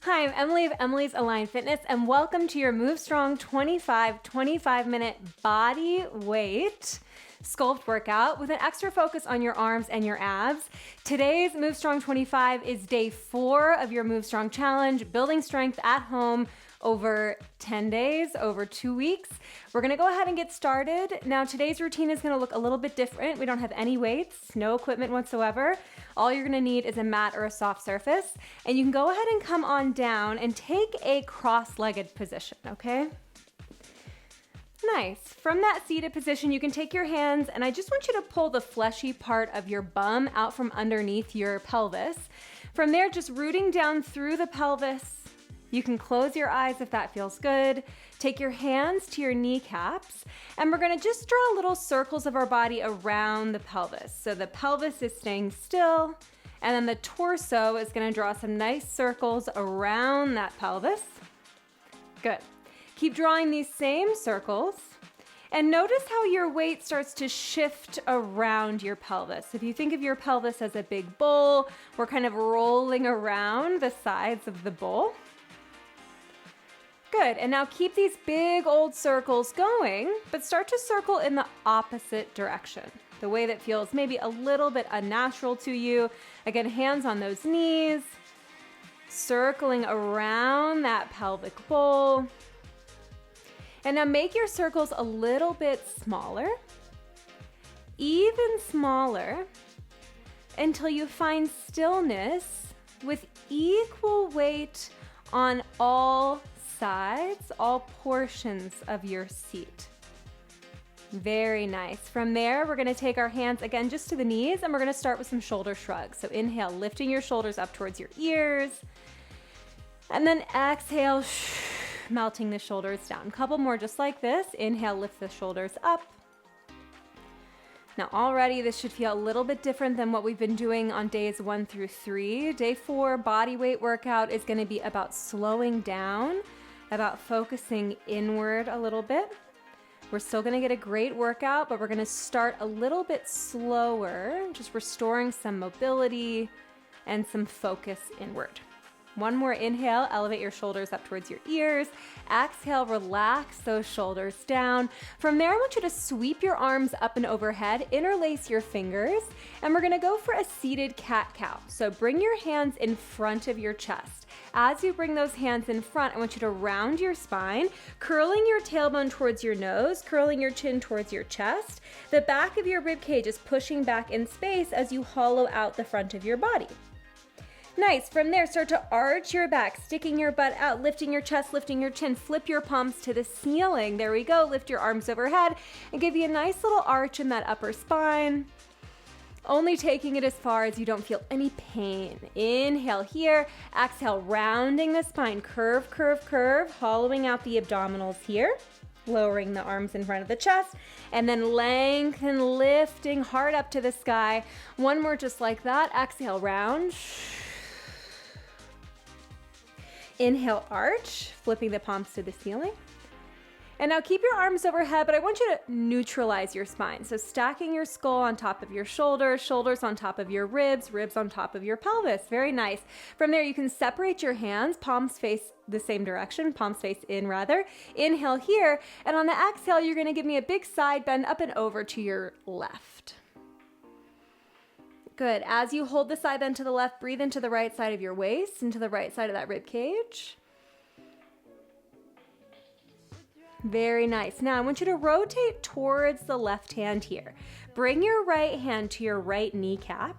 Hi, I'm Emily of Emily's Align Fitness, and welcome to your Move Strong 25-minute body weight sculpt workout with an extra focus on your arms and your abs. Today's Move Strong 25 is day 4 of your Move Strong challenge, building strength at home over 10 days, over 2 weeks. We're gonna go ahead and get started. Now, today's routine is gonna look a little bit different. We don't have any weights, no equipment whatsoever. All you're gonna need is a mat or a soft surface. And you can go ahead and come on down and take a cross-legged position, okay? Nice. From that seated position, you can take your hands, and I just want you to pull the fleshy part of your bum out from underneath your pelvis. From there, just rooting down through the pelvis. You can close your eyes if that feels good. Take your hands to your kneecaps, and we're gonna just draw little circles of our body around the pelvis. So the pelvis is staying still, and then the torso is gonna draw some nice circles around that pelvis. Good. Keep drawing these same circles, and notice how your weight starts to shift around your pelvis. If you think of your pelvis as a big bowl, we're kind of rolling around the sides of the bowl. Good, and now keep these big old circles going, but start to circle in the opposite direction, the way that feels maybe a little bit unnatural to you. Again, hands on those knees, circling around that pelvic bowl. And now make your circles a little bit smaller, even smaller, until you find stillness with equal weight on all sides, all portions of your seat. Very nice. From there, we're gonna take our hands again just to the knees, and we're gonna start with some shoulder shrugs. So inhale, lifting your shoulders up towards your ears, and then exhale, melting the shoulders down. A couple more just like this. Inhale, lift the shoulders up. Now already this should feel a little bit different than what we've been doing on days 1 through 3. Day 4 body weight workout is gonna be about slowing down, about focusing inward a little bit. We're still gonna get a great workout, but we're gonna start a little bit slower, just restoring some mobility and some focus inward. One more inhale, elevate your shoulders up towards your ears. Exhale, relax those shoulders down. From there, I want you to sweep your arms up and overhead, interlace your fingers, and we're gonna go for a seated cat-cow. So bring your hands in front of your chest. As you bring those hands in front, I want you to round your spine, curling your tailbone towards your nose, curling your chin towards your chest. The back of your rib cage is pushing back in space as you hollow out the front of your body. Nice. From there, start to arch your back, sticking your butt out, lifting your chest, lifting your chin, flip your palms to the ceiling. There we go. Lift your arms overhead and give you a nice little arch in that upper spine. Only taking it as far as you don't feel any pain. Inhale here. Exhale, rounding the spine. Curve, curve, curve, hollowing out the abdominals here. Lowering the arms in front of the chest, and then lengthen, lifting hard up to the sky. One more just like that. Exhale, round. Inhale, arch, flipping the palms to the ceiling. And now keep your arms overhead, but I want you to neutralize your spine. So stacking your skull on top of your shoulders, shoulders on top of your ribs, ribs on top of your pelvis. Very nice. From there, you can separate your hands, palms face the same direction, palms face in rather. Inhale here, and on the exhale, you're gonna give me a big side bend up and over to your left. Good. As you hold the side bend to the left, breathe into the right side of your waist, into the right side of that rib cage. Very nice. Now I want you to rotate towards the left hand here. Bring your right hand to your right kneecap.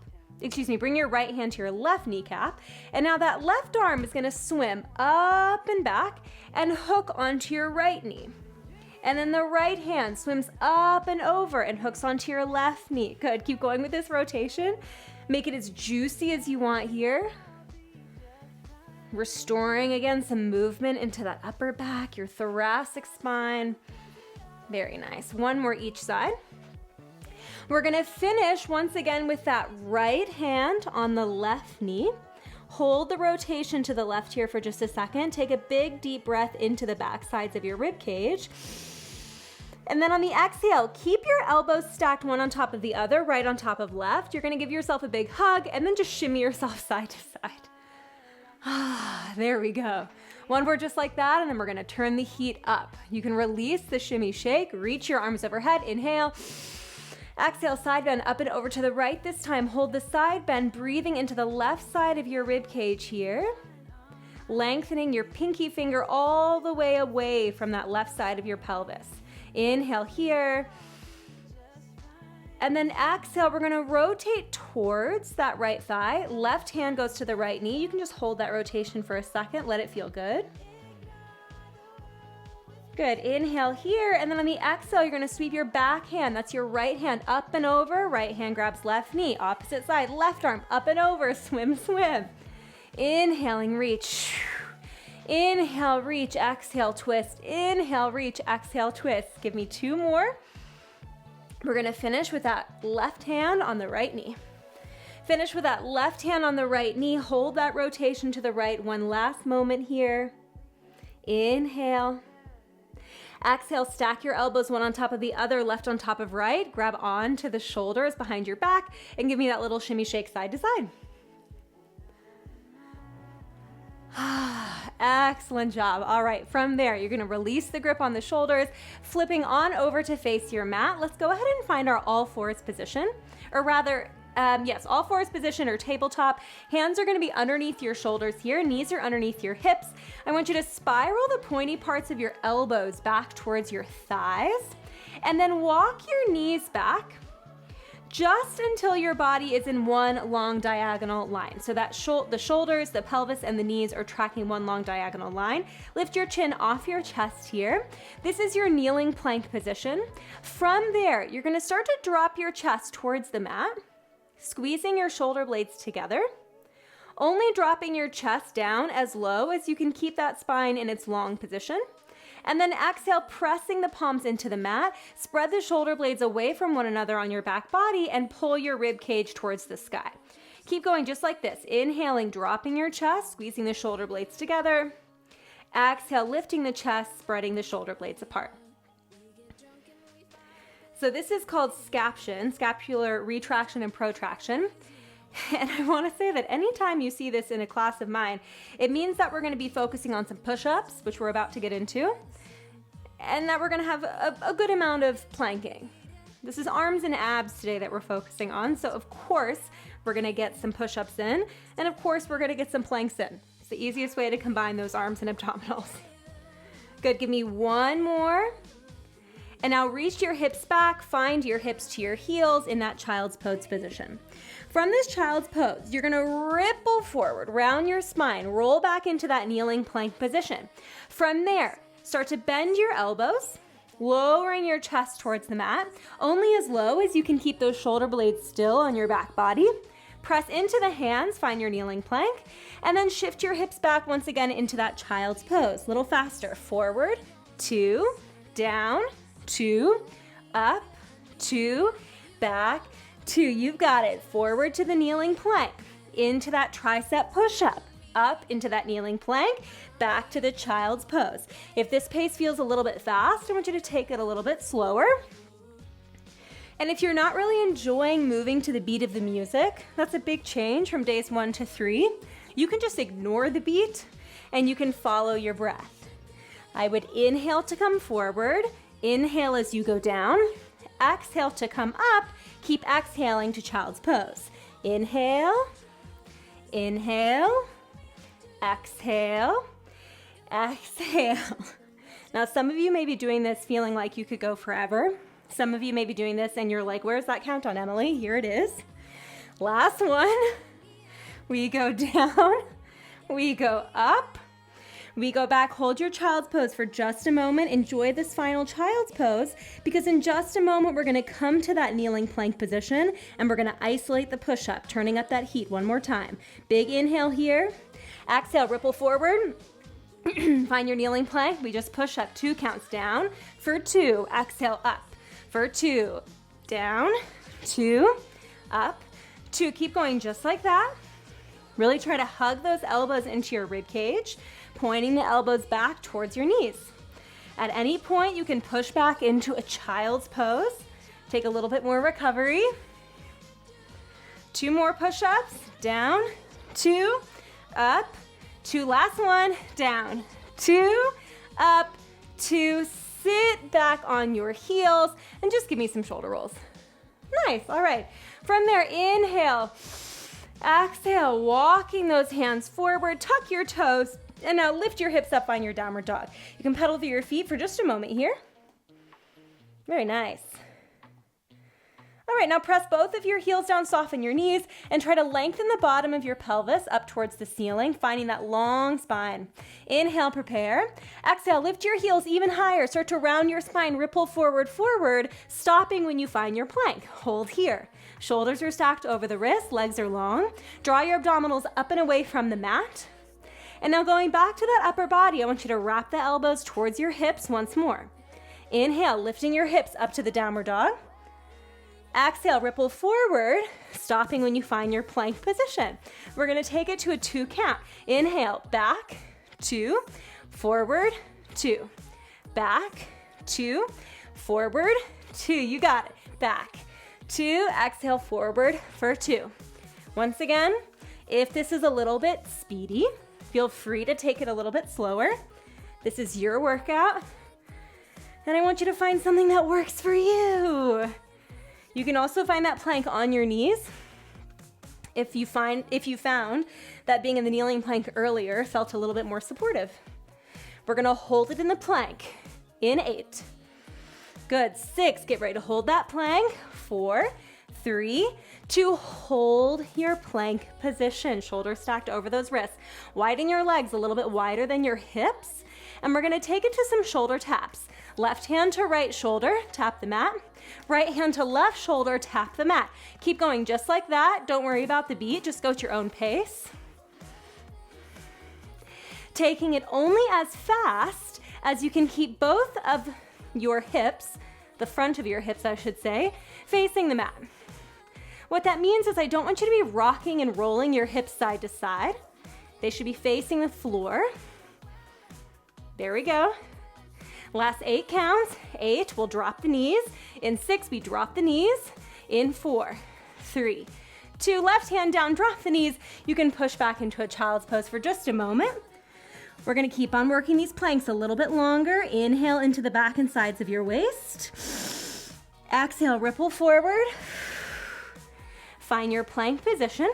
Bring your right hand to your left kneecap. And now that left arm is gonna swim up and back and hook onto your right knee. And then the right hand swims up and over and hooks onto your left knee. Good, keep going with this rotation. Make it as juicy as you want here. Restoring again some movement into that upper back, your thoracic spine. Very nice. One more each side. We're gonna finish once again with that right hand on the left knee. Hold the rotation to the left here for just a second. Take a big deep breath into the back sides of your rib cage. And then on the exhale, keep your elbows stacked one on top of the other, right on top of left. You're gonna give yourself a big hug and then just shimmy yourself side to side. There we go. One more just like that, and then we're gonna turn the heat up. You can release the shimmy shake, reach your arms overhead, inhale. Exhale, side bend up and over to the right. This time, hold the side bend, breathing into the left side of your rib cage here. Lengthening your pinky finger all the way away from that left side of your pelvis. Inhale here. And then exhale, we're gonna rotate towards that right thigh. Left hand goes to the right knee. You can just hold that rotation for a second. Let it feel good. Good, inhale here, and then on the exhale, you're gonna sweep your back hand. That's your right hand up and over. Right hand grabs left knee. Opposite side, left arm up and over. Swim, swim. Inhaling, reach. Inhale, reach, exhale, twist. Inhale, reach, exhale, twist. Give me 2 more. We're gonna finish with that left hand on the right knee. Finish with that left hand on the right knee. Hold that rotation to the right. One last moment here. Inhale. Exhale, stack your elbows one on top of the other, left on top of right. Grab on to the shoulders behind your back and give me that little shimmy shake side to side. Excellent job. All right, from there, you're gonna release the grip on the shoulders, flipping on over to face your mat. Let's go ahead and find our all fours position, or rather, yes, all fours position or tabletop. Hands are gonna be underneath your shoulders here, knees are underneath your hips. I want you to spiral the pointy parts of your elbows back towards your thighs, and then walk your knees back just until your body is in one long diagonal line. So that the shoulders, the pelvis, and the knees are tracking one long diagonal line. Lift your chin off your chest here. This is your kneeling plank position. From there, you're gonna start to drop your chest towards the mat, squeezing your shoulder blades together, only dropping your chest down as low as you can keep that spine in its long position. And then exhale, pressing the palms into the mat. Spread the shoulder blades away from one another on your back body and pull your rib cage towards the sky. Keep going just like this. Inhaling, dropping your chest, squeezing the shoulder blades together. Exhale, lifting the chest, spreading the shoulder blades apart. So this is called scaption, scapular retraction and protraction. And I want to say that anytime you see this in a class of mine, it means that we're going to be focusing on some push-ups, which we're about to get into, and that we're going to have a good amount of planking. This is arms and abs today that we're focusing on, so of course we're going to get some push-ups in, and of course we're going to get some planks in. It's the easiest way to combine those arms and abdominals. Good, give me 1 more. And now reach your hips back, find your hips to your heels in that child's pose position. From this child's pose, you're gonna ripple forward, round your spine, roll back into that kneeling plank position. From there, start to bend your elbows, lowering your chest towards the mat, only as low as you can keep those shoulder blades still on your back body. Press into the hands, find your kneeling plank, and then shift your hips back once again into that child's pose. A little faster, forward, 2, down, 2, up, 2, back, 2. You've got it. Forward to the kneeling plank, into that tricep push-up, up into that kneeling plank, back to the child's pose. If this pace feels a little bit fast, I want you to take it a little bit slower. And if you're not really enjoying moving to the beat of the music, that's a big change from days 1 to 3. You can just ignore the beat and you can follow your breath. I would inhale to come forward. Inhale as you go down, exhale to come up, keep exhaling to child's pose. Inhale, inhale, exhale, exhale. Now some of you may be doing this feeling like you could go forever. Some of you may be doing this and you're like, where's that countdown, Emily? Here it is. Last one. We go down, we go up. We go back, hold your child's pose for just a moment. Enjoy this final child's pose because in just a moment, we're gonna come to that kneeling plank position and we're gonna isolate the push-up, turning up that heat one more time. Big inhale here. Exhale, ripple forward. Find your kneeling plank. We just push up 2 counts down for 2. Exhale, up for 2. Down, 2, up, 2. Keep going just like that. Really try to hug those elbows into your rib cage, pointing the elbows back towards your knees. At any point, you can push back into a child's pose. Take a little bit more recovery. 2 more push-ups. Down, 2, up, 2, last one, down, 2, up, 2, sit back on your heels, and just give me some shoulder rolls. Nice, all right. From there, inhale, exhale, walking those hands forward, tuck your toes, and now lift your hips up on your downward dog. You can pedal through your feet for just a moment here. Very nice. All right, now press both of your heels down, soften your knees, and try to lengthen the bottom of your pelvis up towards the ceiling, finding that long spine. Inhale, prepare. Exhale, lift your heels even higher. Start to round your spine, ripple forward, forward, stopping when you find your plank. Hold here. Shoulders are stacked over the wrists, legs are long. Draw your abdominals up and away from the mat. And now going back to that upper body, I want you to wrap the elbows towards your hips once more. Inhale, lifting your hips up to the downward dog. Exhale, ripple forward, stopping when you find your plank position. We're gonna take it to a 2 count. Inhale, back, 2, forward, 2, back, 2, forward, 2. You got it. Back, 2, exhale, forward for 2. Once again, if this is a little bit speedy, feel free to take it a little bit slower. This is your workout, and I want you to find something that works for you. You can also find that plank on your knees. If you found that being in the kneeling plank earlier felt a little bit more supportive. We're gonna hold it in the plank in 8. Good, 6, get ready to hold that plank. 4, 3, 2, hold your plank position. Shoulders stacked over those wrists. Widen your legs a little bit wider than your hips. And we're gonna take it to some shoulder taps. Left hand to right shoulder, tap the mat. Right hand to left shoulder, tap the mat. Keep going just like that. Don't worry about the beat, just go at your own pace. Taking it only as fast as you can keep both of your hips, the front of your hips I should say, facing the mat. What that means is I don't want you to be rocking and rolling your hips side to side. They should be facing the floor. There we go. Last 8 counts. 8, we'll drop the knees. In 6, we drop the knees. In 4, 3, 2, left hand down, drop the knees. You can push back into a child's pose for just a moment. We're gonna keep on working these planks a little bit longer. Inhale into the back and sides of your waist. Exhale, ripple forward. Find your plank position.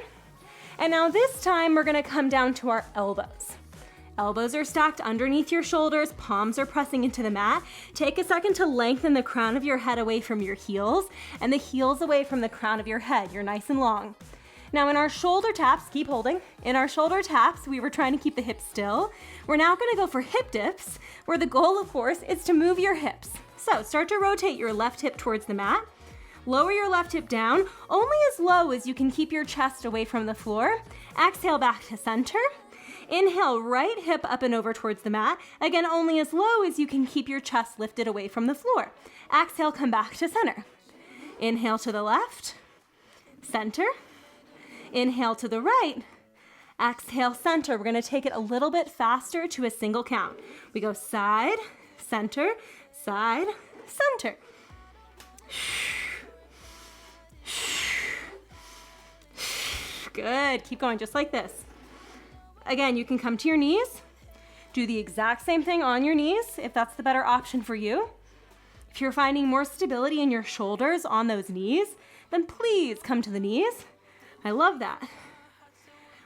And now this time, we're gonna come down to our elbows. Elbows are stacked underneath your shoulders, palms are pressing into the mat. Take a second to lengthen the crown of your head away from your heels and the heels away from the crown of your head. You're nice and long. Now in our shoulder taps, keep holding. In our shoulder taps, we were trying to keep the hips still. We're now gonna go for hip dips, where the goal, of course, is to move your hips. So start to rotate your left hip towards the mat. Lower your left hip down, only as low as you can keep your chest away from the floor. Exhale back to center. Inhale, right hip up and over towards the mat. Again, only as low as you can keep your chest lifted away from the floor. Exhale, come back to center. Inhale to the left, center. Inhale to the right, exhale, center. We're gonna take it a little bit faster to a single count. We go side, center, side, center. Good, keep going just like this. Again, you can come to your knees, do the exact same thing on your knees if that's the better option for you. If you're finding more stability in your shoulders on those knees, then please come to the knees. I love that.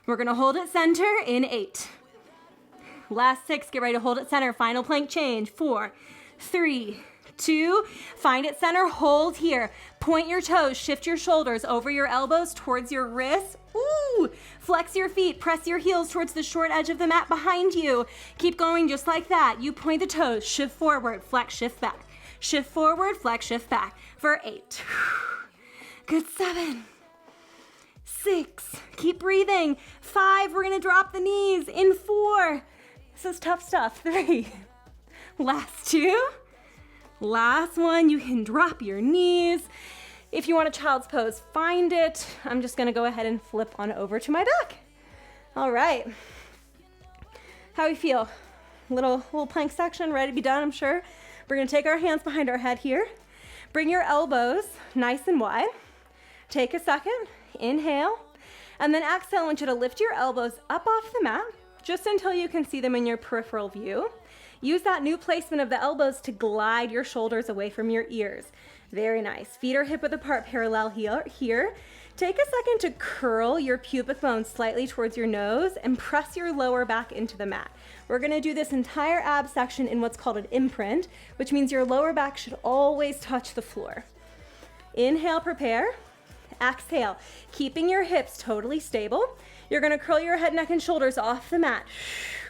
We're gonna hold it center in 8. Last 6, get ready to hold it center. Final plank change. 4, 3, 2, find it center, hold here. Point your toes, shift your shoulders over your elbows towards your wrists. Ooh, flex your feet, press your heels towards the short edge of the mat behind you. Keep going just like that. You point the toes, shift forward, flex, shift back. Shift forward, flex, shift back for 8. Good, 7, 6, keep breathing. 5, we're gonna drop the knees. In 4, this is tough stuff. 3, last 2. Last one, you can drop your knees. If you want a child's pose, find it. I'm just gonna go ahead and flip on over to my back. All right. How we feel? Little plank section, ready to be done, I'm sure. We're gonna take our hands behind our head here. Bring your elbows nice and wide. Take a second, inhale, and then exhale. I want you to lift your elbows up off the mat. just until you can see them in your peripheral view. Use that new placement of the elbows to glide your shoulders away from your ears. Very nice. Feet are hip width apart, parallel here. Take a second to curl your pubic bone slightly towards your nose and press your lower back into the mat. We're gonna do this entire ab section in what's called an imprint, which means your lower back should always touch the floor. Inhale, prepare. Exhale, keeping your hips totally stable. You're gonna curl your head, neck, and shoulders off the mat.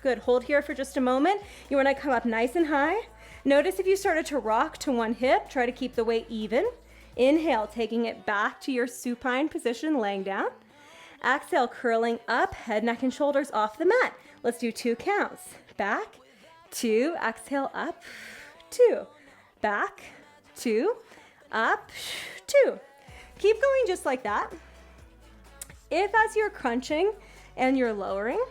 Good, hold here for just a moment. You wanna come up nice and high. Notice if you started to rock to one hip, try to keep the weight even. Inhale, taking it back to your supine position, laying down. Exhale, curling up, head, neck, and shoulders off the mat. Let's do 2 counts. Back, 2, exhale, up, 2. Back, 2, up, 2. Keep going just like that. If as you're crunching and you're lowering,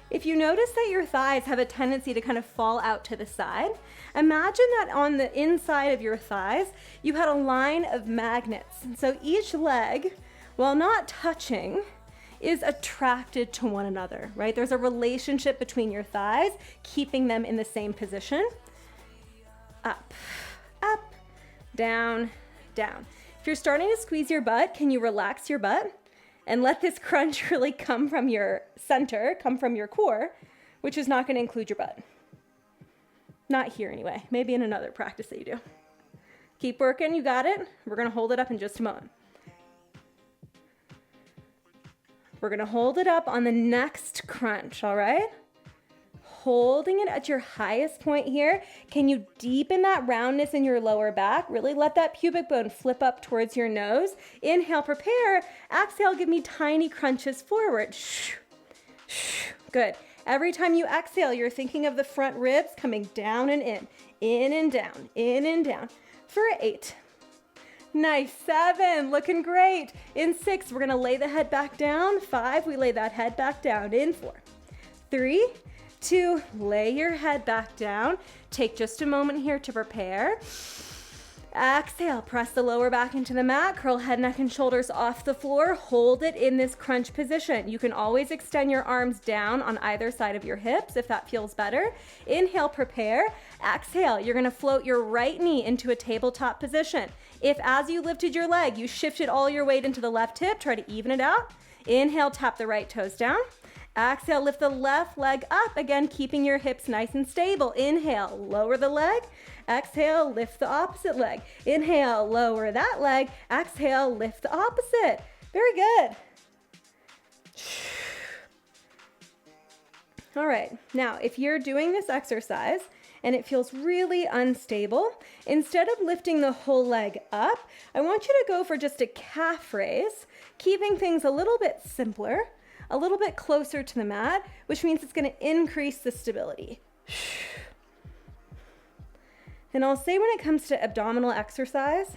if you notice that your thighs have a tendency to kind of fall out to the side, imagine that on the inside of your thighs, you had a line of magnets. And so each leg, while not touching, is attracted to one another, right? There's a relationship between your thighs, keeping them in the same position. Up, up, down, down. If you're starting to squeeze your butt, can you relax your butt? And let this crunch really come from your center, come from your core, which is not going to include your butt. Not here anyway, maybe in another practice that you do. Keep working, you got it. We're going to hold it up in just a moment. We're going to hold it up on the next crunch, all right? Holding it at your highest point here. Can you deepen that roundness in your lower back? Really let that pubic bone flip up towards your nose. Inhale, prepare. Exhale, give me tiny crunches forward. Good. Every time you exhale, you're thinking of the front ribs coming down and in and down, in and down. For 8. Nice. 7, looking great. In 6, we're gonna lay the head back down. 5, we lay that head back down. In 4, 3, 2, lay your head back down. Take just a moment here to prepare. Exhale, press the lower back into the mat, curl head, neck, and shoulders off the floor. Hold it in this crunch position. You can always extend your arms down on either side of your hips if that feels better. Inhale, prepare. Exhale, you're gonna float your right knee into a tabletop position. If as you lifted your leg, you shifted all your weight into the left hip, try to even it out. Inhale, tap the right toes down. Exhale, lift the left leg up. Again, keeping your hips nice and stable. Inhale, lower the leg. Exhale, lift the opposite leg. Inhale, lower that leg. Exhale, lift the opposite. Very good. All right, now if you're doing this exercise and it feels really unstable, instead of lifting the whole leg up, I want you to go for just a calf raise, keeping things a little bit simpler, a little bit closer to the mat, which means it's gonna increase the stability. And I'll say when it comes to abdominal exercise,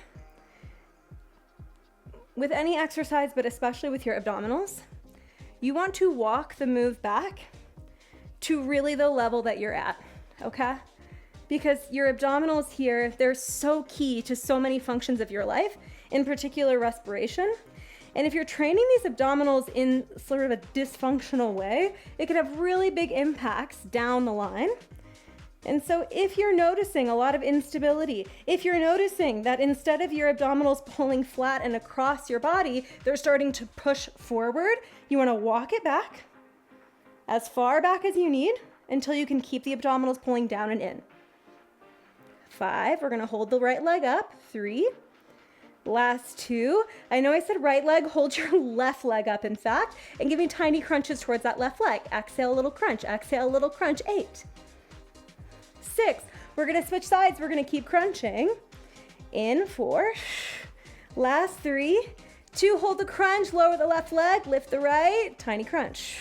with any exercise, but especially with your abdominals, you want to walk the move back to really the level that you're at, okay? Because your abdominals here, they're so key to so many functions of your life, in particular respiration. And if you're training these abdominals in sort of a dysfunctional way, it could have really big impacts down the line. And so if you're noticing a lot of instability, if you're noticing that instead of your abdominals pulling flat and across your body, they're starting to push forward, you want to walk it back as far back as you need until you can keep the abdominals pulling down and in. 5, we're going to hold the right leg up. 3, last 2. I know I said right leg, hold your left leg up in fact, and give me tiny crunches towards that left leg. Exhale, a little crunch, exhale, a little crunch. 8, 6, we're gonna switch sides, we're gonna keep crunching. In 4, last 3, 2, hold the crunch, lower the left leg, lift the right, tiny crunch.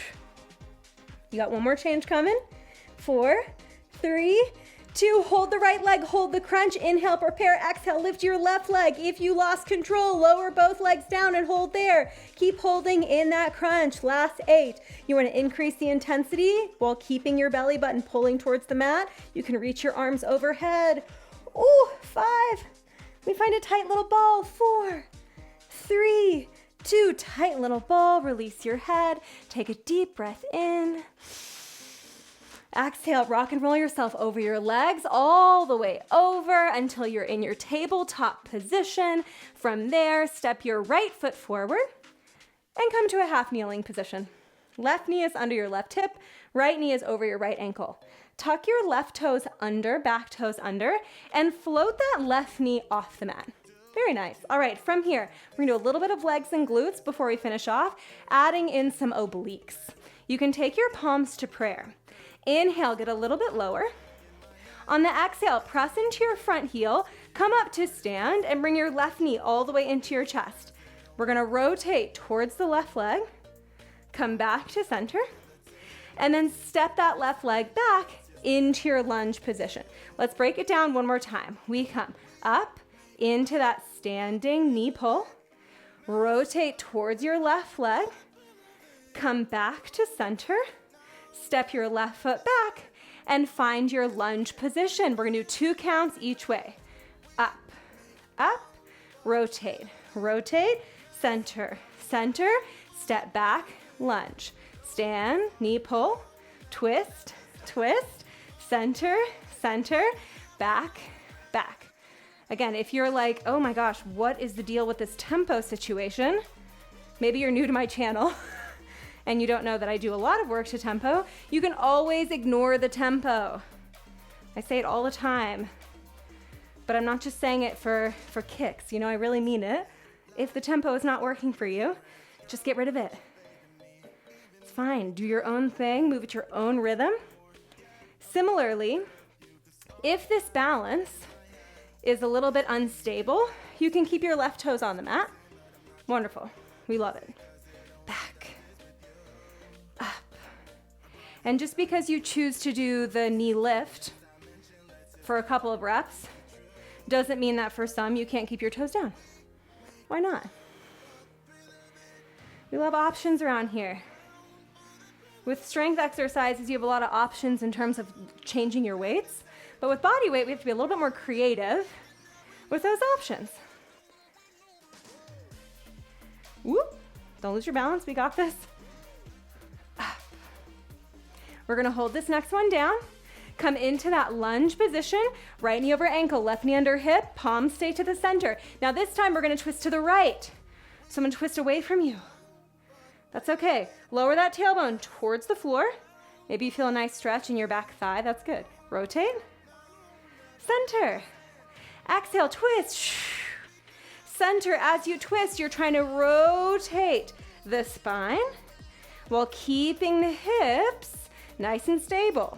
You got one more change coming. 4, 3, 2, hold the right leg, hold the crunch, inhale, prepare, exhale, lift your left leg. If you lost control, lower both legs down and hold there. Keep holding in that crunch. Last 8. You want to increase the intensity while keeping your belly button pulling towards the mat. You can reach your arms overhead. Ooh, 5. We find a tight little ball. 4, 3, 2, tight little ball, release your head, take a deep breath in. Exhale, rock and roll yourself over your legs all the way over until you're in your tabletop position. From there, step your right foot forward and come to a half kneeling position. Left knee is under your left hip, right knee is over your right ankle. Tuck your left toes under, back toes under, and float that left knee off the mat. Very nice. All right, from here, we're gonna do a little bit of legs and glutes before we finish off, adding in some obliques. You can take your palms to prayer. Inhale, get a little bit lower. On the exhale, press into your front heel, come up to stand, and bring your left knee all the way into your chest. We're gonna rotate towards the left leg, come back to center, and then step that left leg back into your lunge position. Let's break it down one more time. We come up into that standing knee pull, rotate towards your left leg, come back to center, step your left foot back, and find your lunge position. We're gonna do 2 counts each way. Up, up, rotate, rotate, center, center, step back, lunge. Stand, knee pull, twist, twist, center, center, back, back. Again, if you're like, oh my gosh, what is the deal with this tempo situation? Maybe you're new to my channel and you don't know that I do a lot of work to tempo. You can always ignore the tempo. I say it all the time, but I'm not just saying it for kicks. You know, I really mean it. If the tempo is not working for you, just get rid of it. It's fine. Do your own thing, move at your own rhythm. Similarly, if this balance is a little bit unstable, you can keep your left toes on the mat. Wonderful. We love it. Back, up. And just because you choose to do the knee lift for a couple of reps doesn't mean that for some you can't keep your toes down. Why not? We love options around here. With strength exercises, you have a lot of options in terms of changing your weights. But with body weight, we have to be a little bit more creative with those options. Whoop. Don't lose your balance. We got this. Up. We're going to hold this next one down. Come into that lunge position. Right knee over ankle, left knee under hip, palms stay to the center. Now this time we're going to twist to the right. So I'm going to twist away from you. That's okay. Lower that tailbone towards the floor. Maybe you feel a nice stretch in your back thigh. That's good. Rotate. Center. Exhale, twist. Center. As you twist, you're trying to rotate the spine while keeping the hips nice and stable.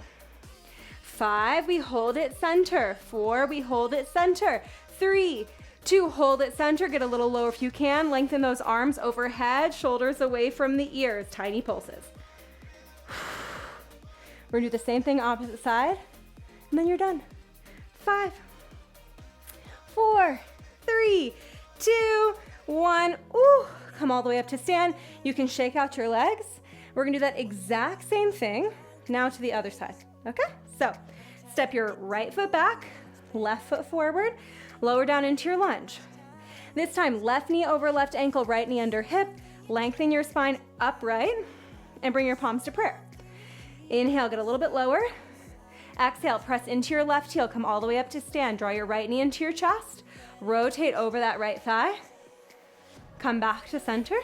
5, we hold it center. 4, we hold it center. 3, 2, hold it center. Get a little lower if you can. Lengthen those arms overhead, shoulders away from the ears. Tiny pulses. We're gonna do the same thing opposite side, and then you're done. 5, 4, 3, 2, 1. Ooh, come all the way up to stand. You can shake out your legs. We're gonna do that exact same thing now to the other side, okay? So step your right foot back, left foot forward, lower down into your lunge. This time, left knee over left ankle, right knee under hip. Lengthen your spine upright and bring your palms to prayer. Inhale, get a little bit lower. Exhale, press into your left heel, come all the way up to stand. Draw your right knee into your chest. Rotate over that right thigh. Come back to center.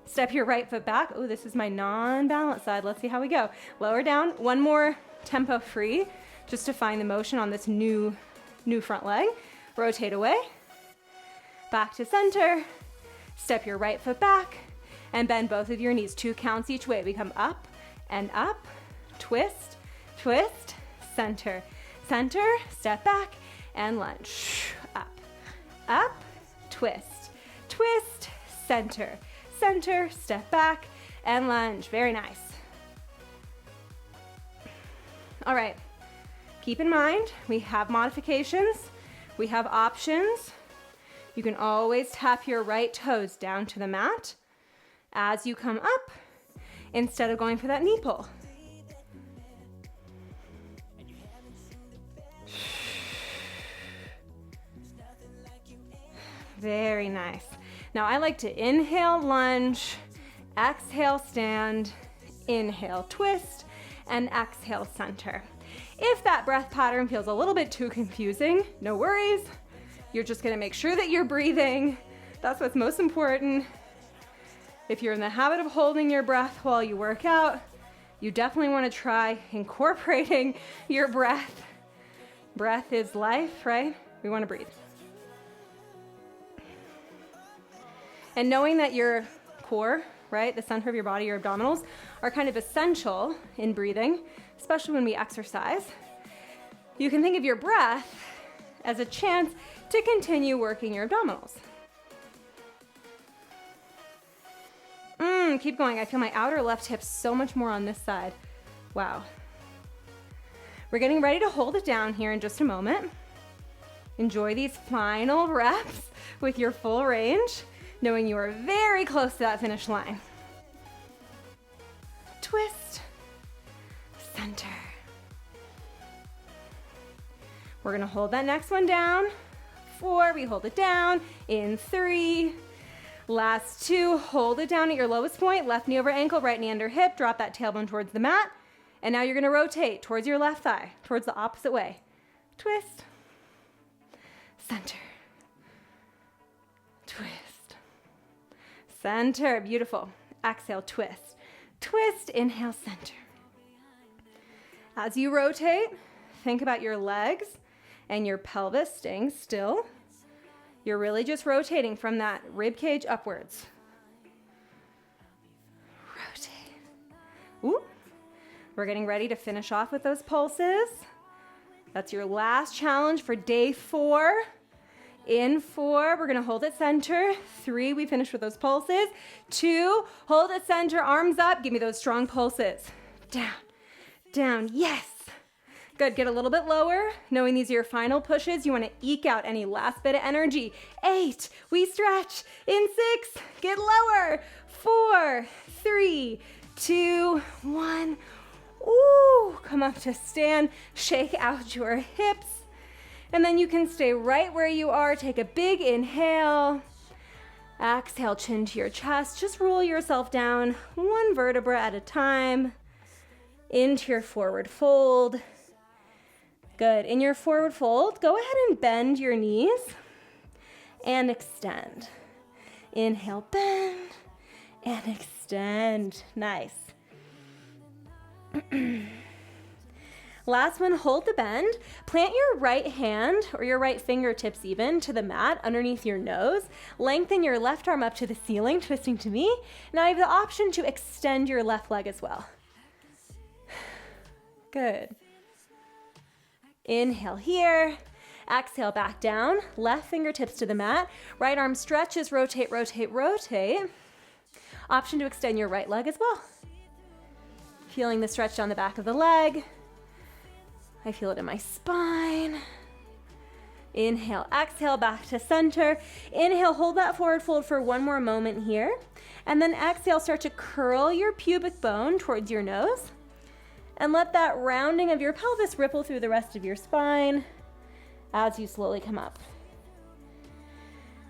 Step your right foot back. Oh, this is my non-balanced side. Let's see how we go. Lower down. One more tempo free, just to find the motion on this new front leg. Rotate away. Back to center. Step your right foot back and bend both of your knees. 2 counts each way. We come up and up. Twist, twist, center, center, step back and lunge. Up, up, twist, twist, center, center, step back and lunge. Very nice. All right, keep in mind, we have modifications, we have options. You can always tap your right toes down to the mat as you come up instead of going for that knee pull. Very nice. Now I like to inhale, lunge, exhale, stand, inhale, twist, and exhale, center. If that breath pattern feels a little bit too confusing, no worries. You're just gonna make sure that you're breathing. That's what's most important. If you're in the habit of holding your breath while you work out, you definitely wanna try incorporating your breath. Breath is life, right? We wanna breathe. And knowing that your core, right, the center of your body, your abdominals, are kind of essential in breathing, especially when we exercise, you can think of your breath as a chance to continue working your abdominals. Keep going. I feel my outer left hip so much more on this side. Wow. We're getting ready to hold it down here in just a moment. Enjoy these final reps with your full range, knowing you are very close to that finish line. Twist, center. We're gonna hold that next one down. 4, we hold it down in 3. Last 2, hold it down at your lowest point, left knee over ankle, right knee under hip, drop that tailbone towards the mat. And now you're gonna rotate towards your left thigh, towards the opposite way. Twist, center, twist, center, beautiful. Exhale, twist, twist, inhale, center. As you rotate, think about your legs and your pelvis staying still. You're really just rotating from that rib cage upwards. Rotate. Ooh. We're getting ready to finish off with those pulses. That's your last challenge for day 4. In 4, we're gonna hold it center. 3, we finish with those pulses. 2, hold it center, arms up, give me those strong pulses. Down, down, yes. Good, get a little bit lower. Knowing these are your final pushes, you wanna eke out any last bit of energy. 8, we stretch. In 6, get lower. 4, 3, 2, 1. Ooh, come up to stand, shake out your hips. And then you can stay right where you are. Take a big inhale. Exhale, chin to your chest. Just roll yourself down 1 vertebra at a time into your forward fold. Good. In your forward fold, go ahead and bend your knees and extend. Inhale, bend and extend. Nice. Last one, hold the bend. Plant your right hand or your right fingertips even to the mat underneath your nose. Lengthen your left arm up to the ceiling, twisting to me. Now you have the option to extend your left leg as well. Good. Inhale here. Exhale back down. Left fingertips to the mat. Right arm stretches, rotate, rotate, rotate. Option to extend your right leg as well. Feeling the stretch down the back of the leg. I feel it in my spine. Inhale, exhale, back to center. Inhale, hold that forward fold for 1 more moment here. And then exhale, start to curl your pubic bone towards your nose. And let that rounding of your pelvis ripple through the rest of your spine as you slowly come up.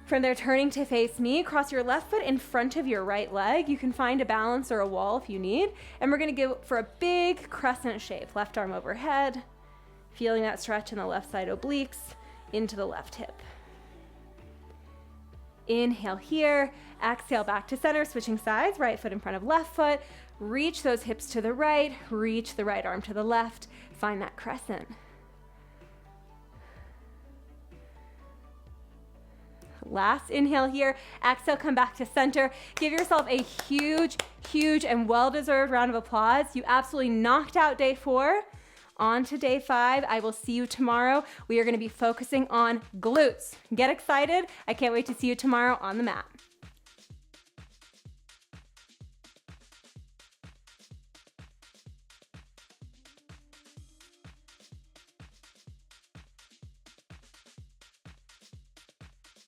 From there, turning to face me, cross your left foot in front of your right leg. You can find a balance or a wall if you need. And we're gonna go for a big crescent shape. Left arm overhead, feeling that stretch in the left side obliques into the left hip. Inhale here, exhale back to center, switching sides, right foot in front of left foot. Reach those hips to the right, reach the right arm to the left, find that crescent. Last inhale here, exhale, come back to center. Give yourself a huge, huge and well-deserved round of applause. You absolutely knocked out day 4. On to day 5. I will see you tomorrow. We are gonna be focusing on glutes. Get excited. I can't wait to see you tomorrow on the mat.